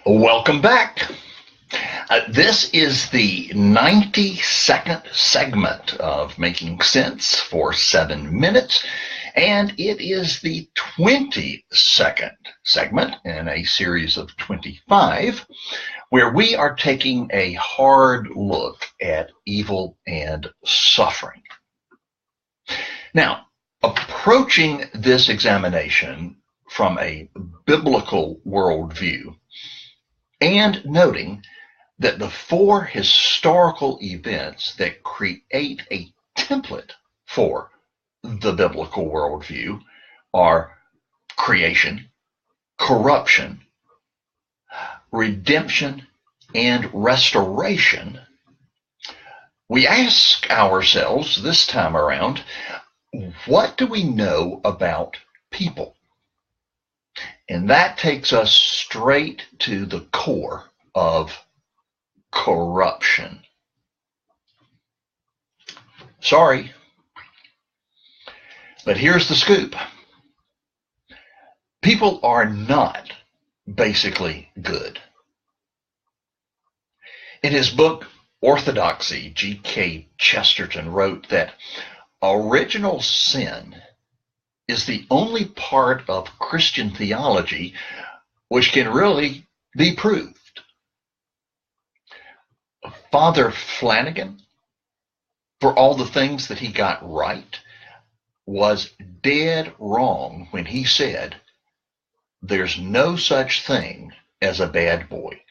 Welcome back. This is the 92nd segment of Making Sense for 7 minutes, and it is the 22nd segment in a series of 25, where we are taking a hard look at evil and suffering. Now, approaching this examination from a biblical worldview, and noting that the four historical events that create a template for the biblical worldview are creation, corruption, redemption, and restoration, we ask ourselves this time around, what do we know about people? And that takes us straight to the core of corruption. Sorry, but here's the scoop. People are not basically good. In his book, Orthodoxy, G.K. Chesterton wrote that original sin is the only part of Christian theology which can really be proved. Father Flanagan, for all the things that he got right, was dead wrong when he said, "There's no such thing as a bad boy."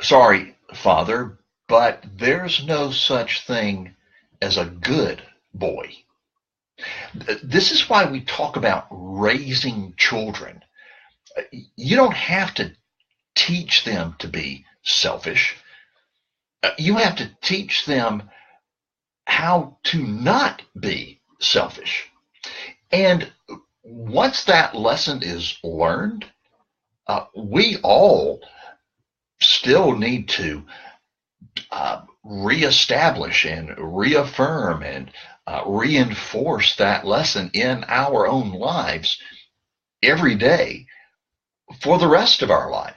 Sorry, Father, but there's no such thing as a good boy. This is why we talk about raising children. You don't have to teach them to be selfish. You have to teach them how to not be selfish. And once that lesson is learned, we all still need to reestablish and reaffirm and reinforce that lesson in our own lives every day for the rest of our lives.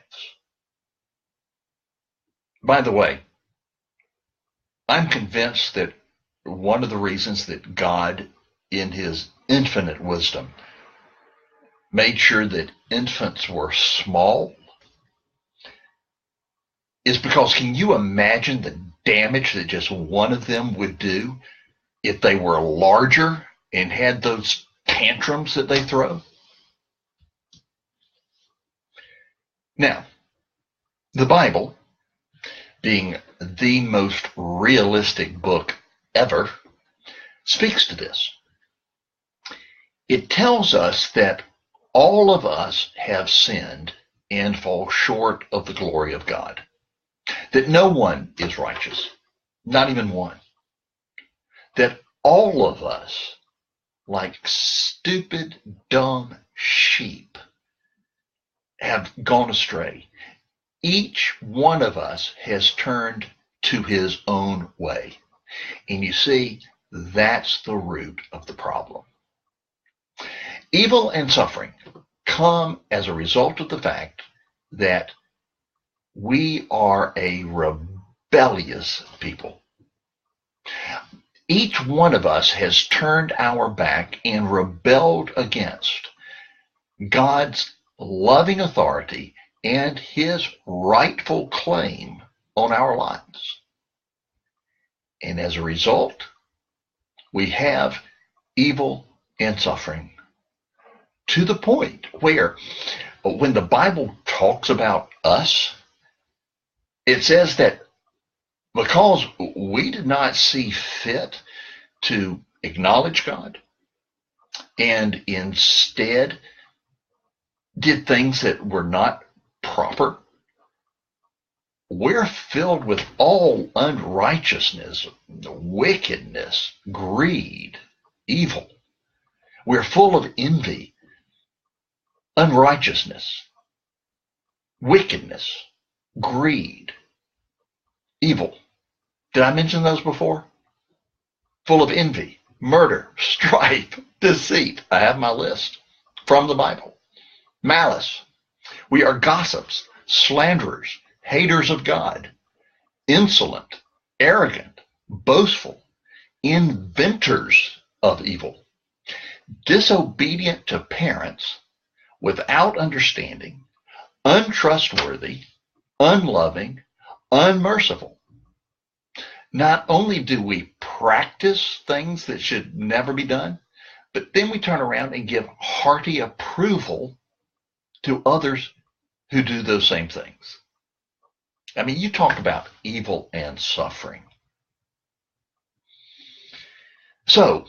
By the way, I'm convinced that one of the reasons that God, in his infinite wisdom, made sure that infants were small is because, can you imagine the damage that just one of them would do if they were larger and had those tantrums that they throw? Now, the Bible, being the most realistic book ever, speaks to this. It tells us that all of us have sinned and fall short of the glory of God. That no one is righteous, not even one. That all of us, like stupid, dumb sheep, have gone astray. Each one of us has turned to his own way. And you see, that's the root of the problem. Evil and suffering come as a result of the fact that we are a rebellious people. Each one of us has turned our back and rebelled against God's loving authority and his rightful claim on our lives. And as a result, we have evil and suffering to the point where when the Bible talks about us, it says that because we did not see fit to acknowledge God and instead did things that were not proper, we're filled with all unrighteousness, wickedness, greed, evil. We're full of envy, unrighteousness, wickedness, greed, evil. Did I mention those before? Full of envy, murder, strife, deceit. I have my list from the Bible. Malice, We are gossips, slanderers, haters of God, insolent, arrogant, boastful, inventors of evil, disobedient to parents, without understanding, untrustworthy, unloving, unmerciful. Not only do we practice things that should never be done, but then we turn around and give hearty approval to others who do those same things. I mean, you talk about evil and suffering. So,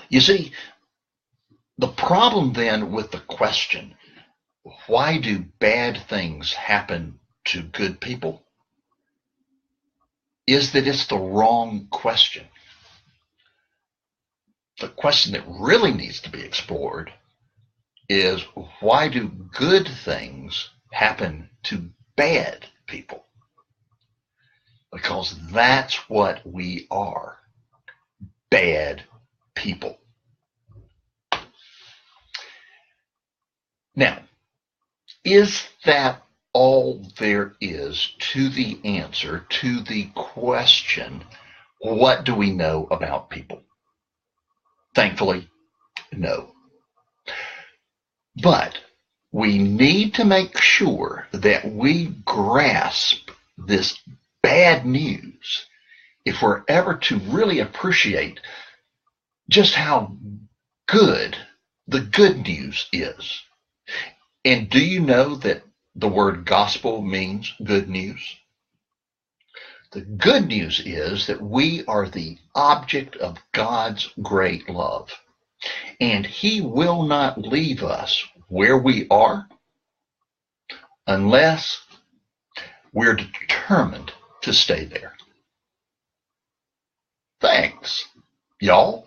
you see, the problem then with the question, why do bad things happen to good people, is that it's the wrong question. The question that really needs to be explored is, why do good things happen to bad people? Because that's what we are, bad people. Now, is that all there is to the answer to the question, what do we know about people? Thankfully, no. But we need to make sure that we grasp this bad news if we're ever to really appreciate just how good the good news is. And do you know that the word gospel means good news? The good news is that we are the object of God's great love, and He will not leave us where we are unless we're determined to stay there. Thanks, y'all.